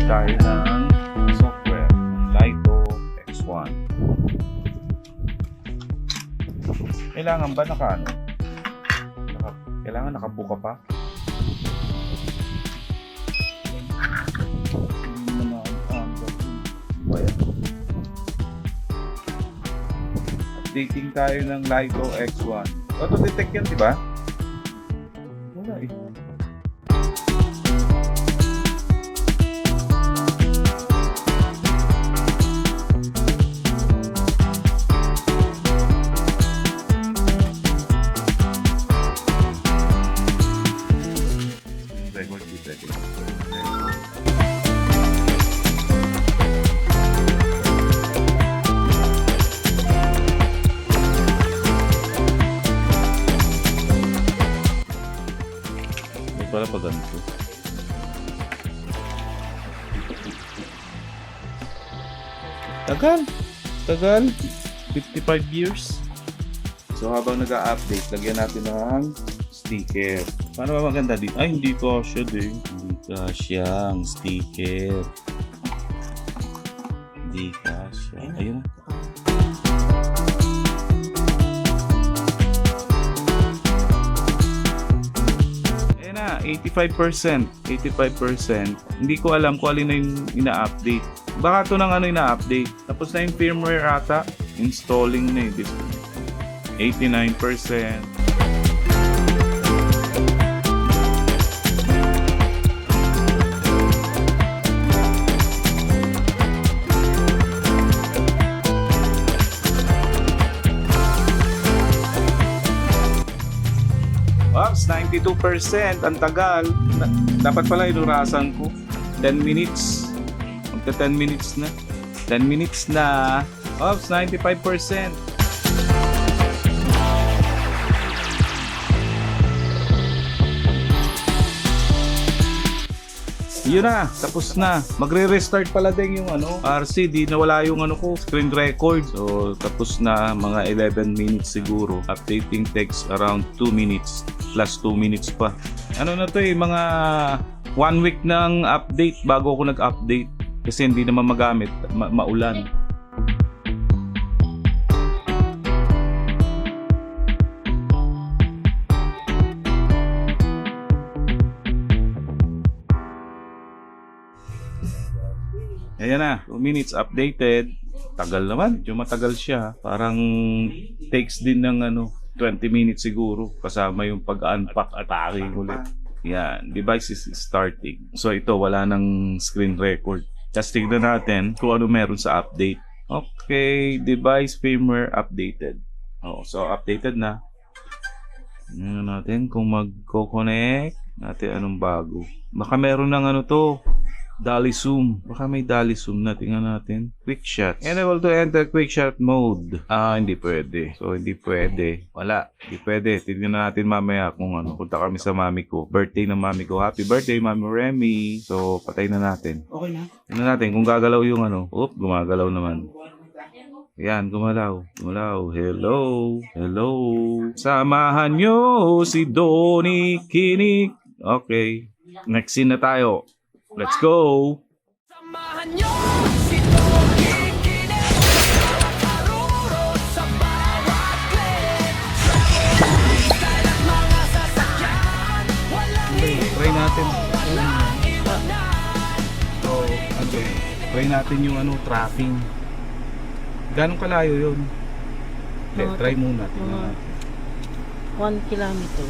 tayo ng software ng Lito X1. Kailangan ba kailangan nakabuka pa? Updating tayo ng Lito X1. Auto-detect yan, di ba? Wala eh. Para pa ganito. Tagal 55 years. So habang nag-a-update, lagyan natin ng sticker. Paano ba maganda dito? Ay, hindi ko siya din. Hindi ka siyang sticker. Hindi ka siya. Ayun. Na 85%. Hindi ko alam kung alin na yung ina-update. Baka ito nang ina-update. Tapos na yung firmware ata. Installing na yung 89%. Ops, 92%. Ang tagal. Dapat pala inurasan ko. 10 minutes. Magka 10 minutes na. 10 minutes na. Ops, 95%. Yun na, tapos na. Magre-restart pala din yung RC, di nawala yung screen record. So, tapos na mga 11 minutes siguro. Updating text around 2 minutes. Plus 2 minutes pa. Ano na to mga 1 week ng update bago ako nag-update. Kasi hindi naman magamit, maulan. Ayan na, 2 minutes updated. Tagal naman, yung matagal siya. Parang takes din ng 20 minutes siguro. Kasama yung pag-unpack at packing ulit. Yan, device is starting. So ito, wala nang screen record. Just tignan natin kung ano meron sa update. Okay, device firmware updated. So updated na. Tingnan natin kung magko-connect. Natin anong bago. Baka meron ng to. Dolly zoom. Baka may dolly zoom na. Tingnan natin. Quick shots. Enable to enter quick shot mode. Hindi pwede. So, hindi pwede. Wala. Hindi pwede. Tingnan natin mamaya kung punta kami sa mami ko. Birthday ng mami ko. Happy birthday, Mami Remy. So, patay na natin. Okay na. Tingnan natin kung gagalaw yung Oop, gumagalaw naman. Yan, gumalaw. Gumalaw. Hello. Hello. Samahan nyo si Donnie Kinik. Okay. Next scene na tayo. Let's go! Samahan nyo si Donnie Kinik. Karuro sa bawat clip. Style at mga sasakyan. Try natin. So, try natin yung tracking. Ganong kalayo yun? Try muna. Tingnan natin. 1 kilometer.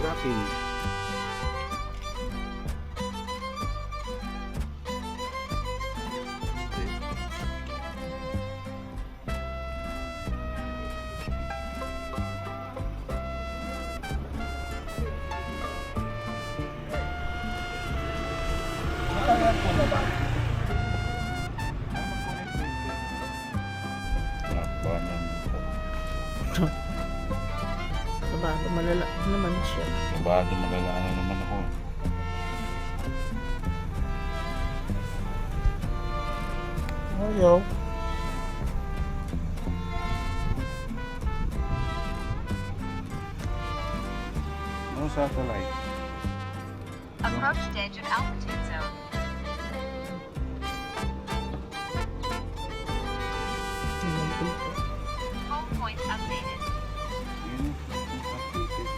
Tracking. Malala naman siya. Kabado magalaan na naman ako. Ayaw. Ano satellite? Approach danger altitude zone. Home point updated. Yun, updated.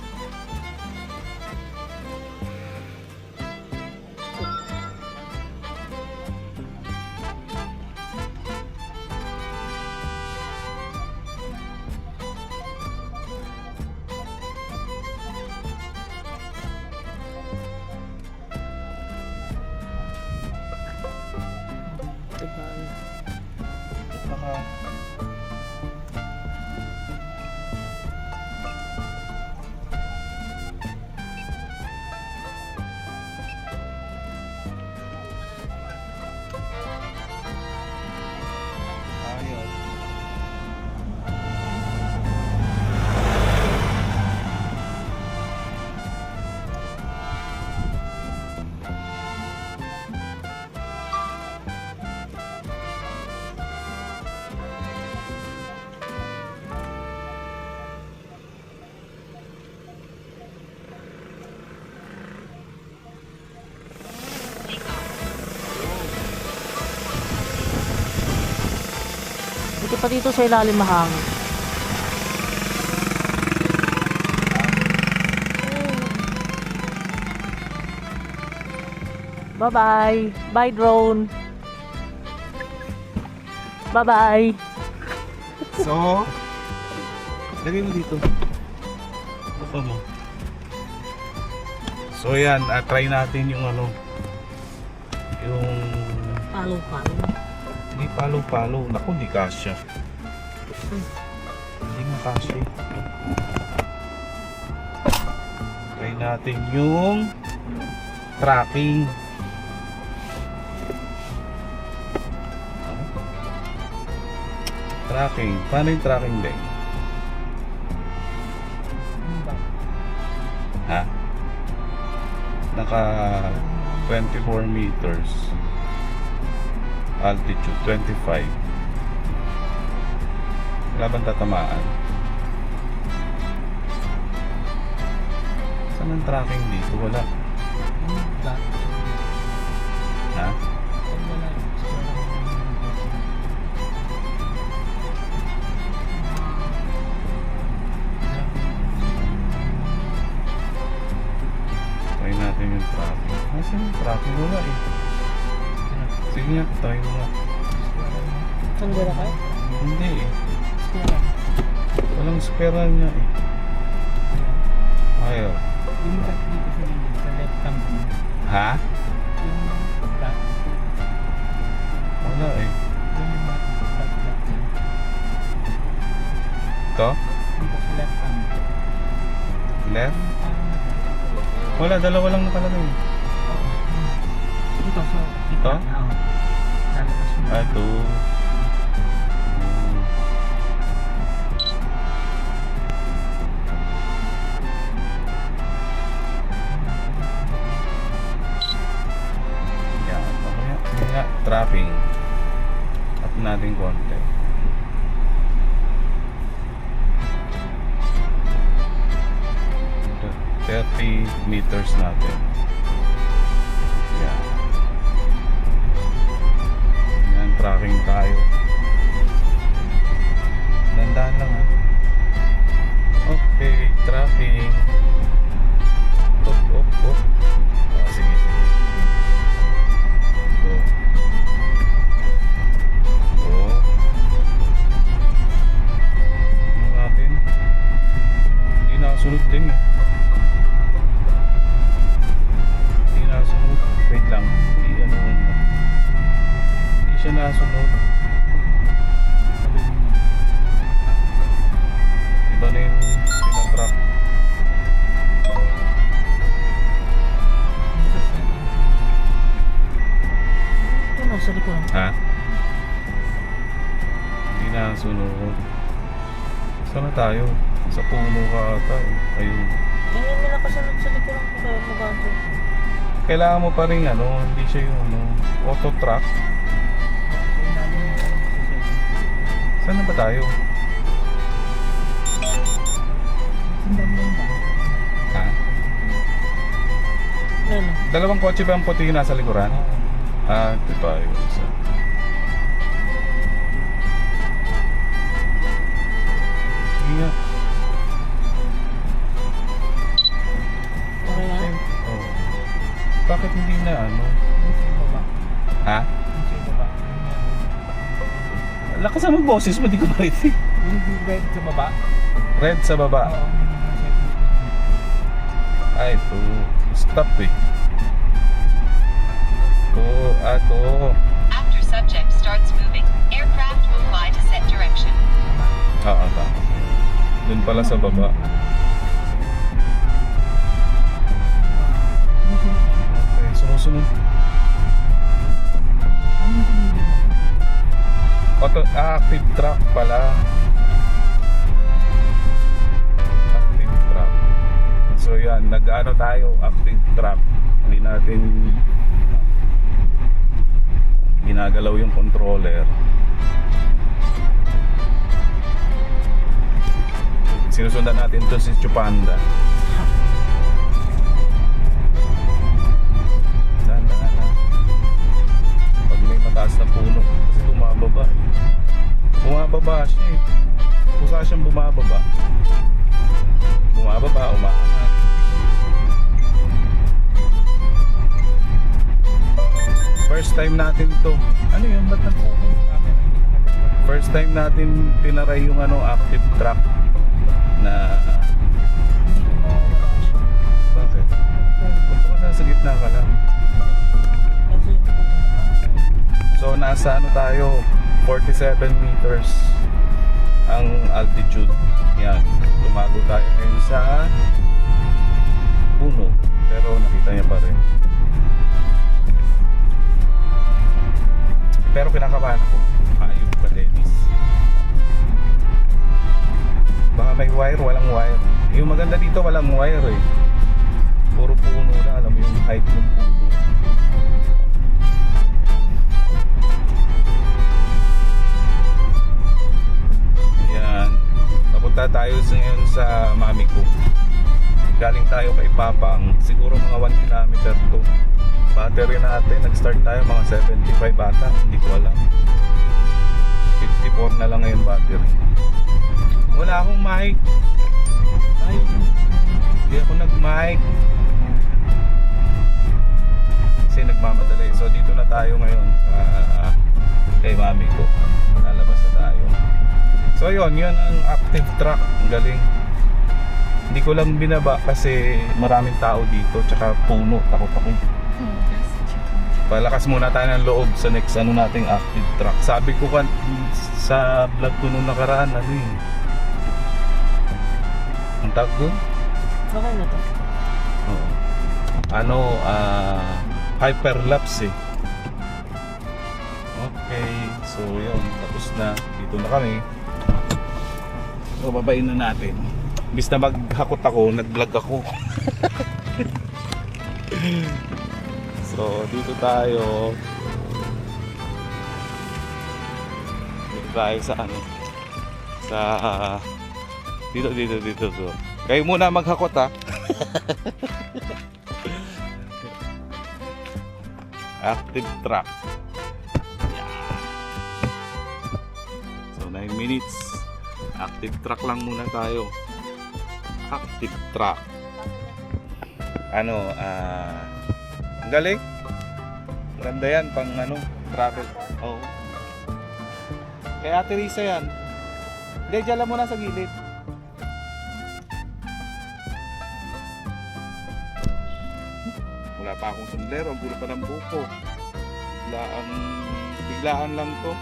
Diba? Naka ayaw. Take off. Buti pa dito sa ilalim mahangin. Bye-bye. Bye, drone. Bye-bye. So, lagay mo dito. Baka mo. So yan, try natin yung ano. Yung Palo-palo. hindi palo-palo. Naku, hindi kasya. Hindi nga kasya. Try natin yung tracking. Tracking. Paano yung tracking din? Ha? Naka 24 meters. Altitude 25. Wala bang tatamaan? Saan ang tracking dito? Wala. Ha? Try natin yung tracking. Nasaan yung tracking? Wala eh. Sige nga, try mo nga. Saan gano'n kayo? Hindi eh. Walang spera niya eh. Ayaw. Yung cut dito sa gilid, sa left thumb mo. Ha? Yung cut, Wala eh. yung cut left thumb. Ito? Dito sa left thumb. Left? Wala, dalawa lang nakalagay. Ito, so, Ito? Oo. Lalabas mo. Ito. Yan, mamaya. Sige nga, trapping. Up natin konti. The 30 meters natin. Yan. Yan, tracking tayo. Dandahan lang ha. Okay, tracking. Op. Ah, sige. Go. Ano natin? Hindi nakasunod din eh. Hindi nakasunod. Wait lang. Hindi siya nakasunod. Iba na yung pinatrack. Ito nasa likod. Ha? Hindi nakasunod. Saan na tayo? Sa puno ka ata. Ayun. Yan yung nakasunod sa likuran ko kaya maganto. Kailangan mo pa rin ano, hindi siya yung ano, auto track. Yung namin yung sa 70. Saan na ba tayo? Sundan mo ba? Ha? Ano? Dalawang kotse ba ang puti yung nasa likuran? Oo. Ah, ito tayo. Isa. Sige nga. Okay na? Oh. Bakit hindi na ano? Yung sa baba. Ha? Yung sa baba. Lakas mo boses mo, di ko marinig. Yung red sa baba. Red sa baba. Oo. Yung nasa 70. Ay, ito. Stop eh. Ito, ito. After subject starts moving, aircraft will fly to set direction. Oo, tama. Doon pala sa baba. Okay, sumusunod. Ano yung pinili mo? Active track pala. Active track. So yan, nag-ano tayo, active track. Hindi natin ginagalaw yung controller. Sinusundan natin to si Chupanda. Dahan-dahan na. Pag may mataas na puno, kasi bumababa eh. Bumababa siya eh. Kusa siyang bumababa. Bumababa, umaangat. First time natin to. Ano yun? Ba't first time natin tinaray yung ano, active track na bakit? Punta ka sa gitna ka lang. Kasi So nasa ano tayo, 47 meters ang altitude. Yan, tumago tayo ngayon sa puno, pero nakita niya pa rin. Pero kinakabahan ako. Hayop ka, Dennis. Baka may wire, walang wire. Yung maganda dito, walang wire eh. Puro puno na, alam mo yung height ng puno. Yan. Papunta tayo ngayon sa mami ko. Galing tayo kay Papang. Siguro mga 1 kilometer to. Battery natin, nag-start tayo mga 75 bata. Hindi ko alam. 54 na lang ngayon battery. Wala akong mic. Ay, Hindi ako nag-mic. Kasi nagmamadali. So dito na tayo ngayon sa kay mami ko. Lalabas na tayo. So yun ang active track. Ang galing. Hindi ko lang binaba kasi maraming tao dito. Tsaka puno. Takot ako. Palakas muna tayo ng loob sa next ano nating active track. Sabi ko sa vlog ko nung nakaraan, ano yun? Ang tag doon? okay na to. Oo. Ano, hyperlapse eh. Okay, so yun, tapos na. Dito na kami. So, babain na natin. Imbis na maghakot ako, nag-vlog ako. So, dito tayo. Dito tayo sa ano? Sa dito. Kayo muna maghakot ha. Active track. Yeah. So 9 minutes. Active track lang muna tayo. Active track. Ano, ang galing. Ganda yan pang ano, travel. Oo. Kaya Ate Risa yan. Hindi, dyan lang muna sa gilid. Wala pa akong sombrero, ang gulo pa ng buko. Biglaan lang to.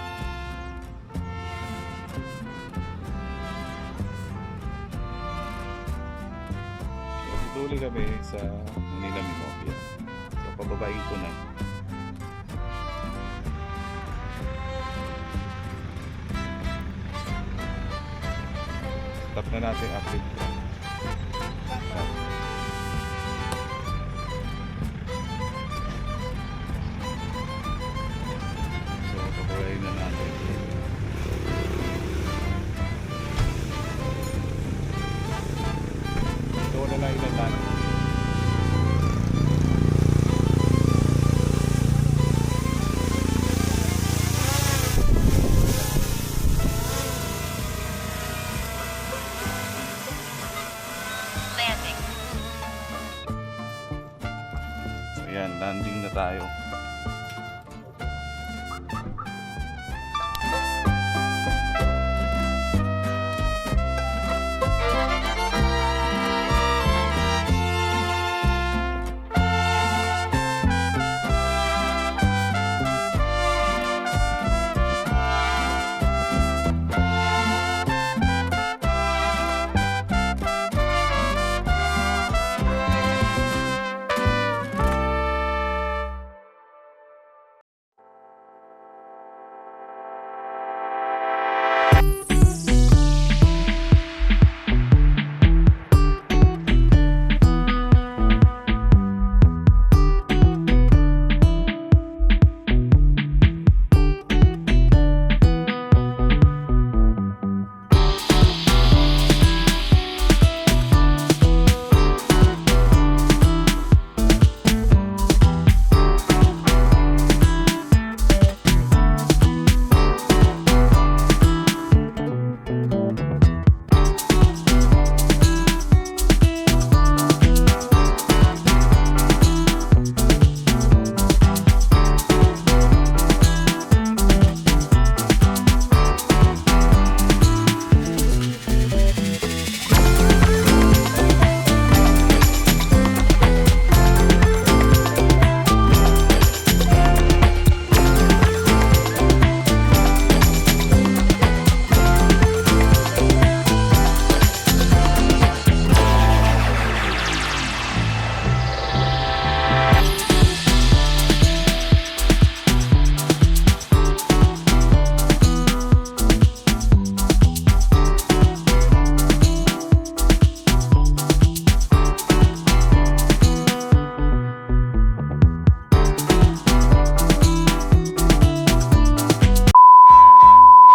Tuloy kami sa Manila Memorial. So pababain ko na. Tap na natin update. So, papawain na natin. Ito wala na ilatan. Landing. Ayan, landing na tayo.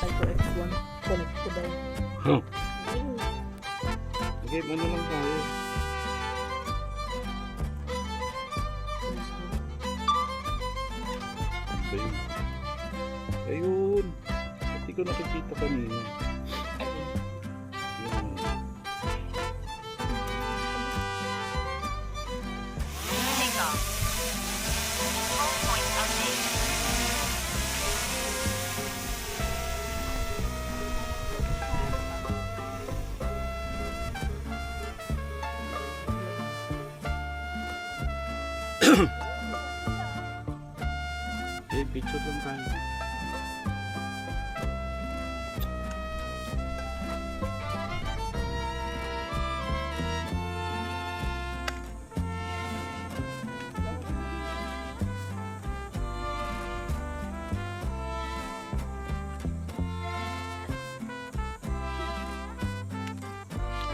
Ito X1. Connect ko daw. Oh. Ayun. Okay, ano lang tayo. Ayun. Ayun. Hindi ko nakikita kanina. Yun. Take off. Home point update. Eh, picture lang tayo.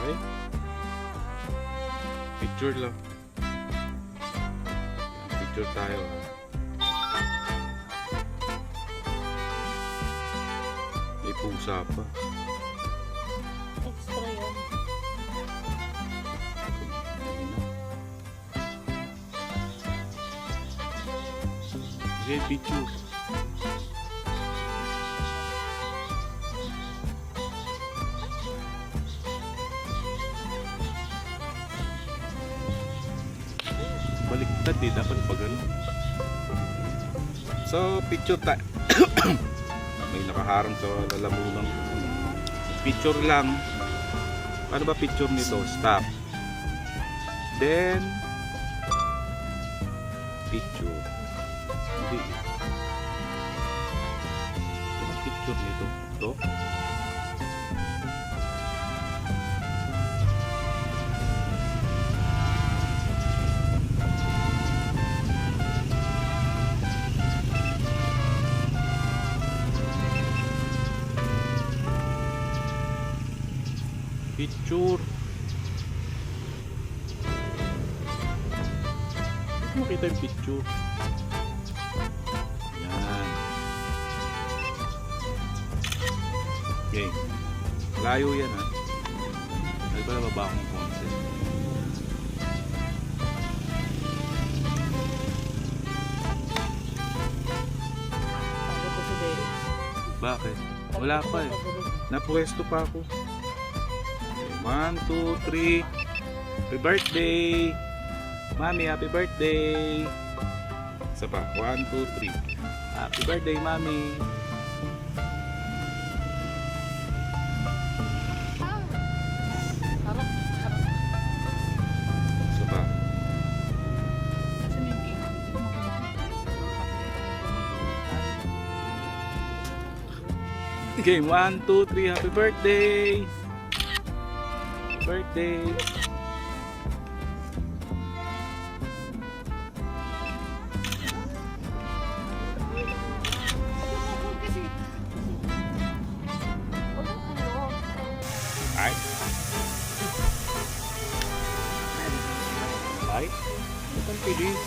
Okay. Picture lang. Picture tayo. May pusa pa. Extra yun. Okay, picture. Baliktad eh, dapat pag ano. So, picture tayo. May nakaharang sa lalamunan. Picture lang. Ano ba picture nito? Stop. Then, picture. Hindi. Ano picture nito? Ito? Picture. Makita yung picture. Yan. Okay. Layo yan ha. Ay pala baba akong konti. Pagod ko si Derek. Bakit? Wala pa eh. Napwesto pa ako. Okay, 1, 2, 3. Happy birthday! Mami, happy birthday! Isa pa. 1, 2, 3. Happy birthday, Mami! Isa pa. Okay, 1, 2, 3. Happy birthday! Happy birthday! Ay. Ay. Ang pilis.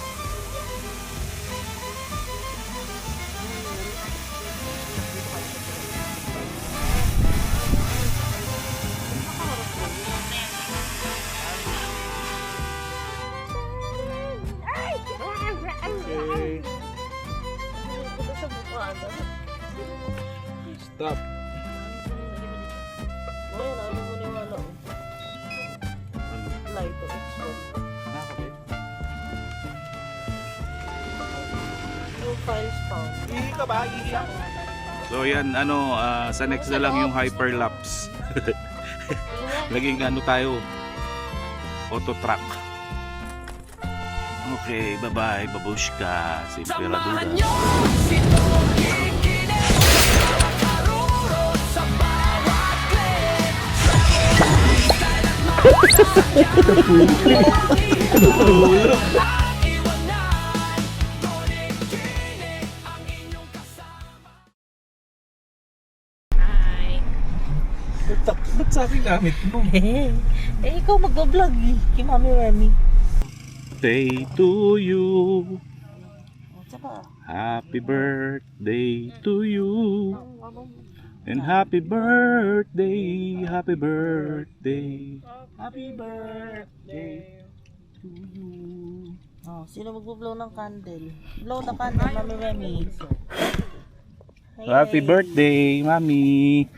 Okay. Ito sa mukha. Stop. Ngayon, ano mo niwala? Light to X1. No files found. Ihi ka ba? Ihi ako. So yan, sa next na lang yung hyperlapse. Laging tayo, auto track. Okay, bye-bye, babushka, si Imperaduda. Hi. Ba't sa akin gamit mo? Ikaw magbablog eh. Kay Mami Remy. Day to you, Tsaka, happy birthday to you, and happy birthday, happy birthday. Happy birthday to you. oh, sino magbo-blow ng candle? Blow the candle, Mami Remy. Happy birthday, Mami.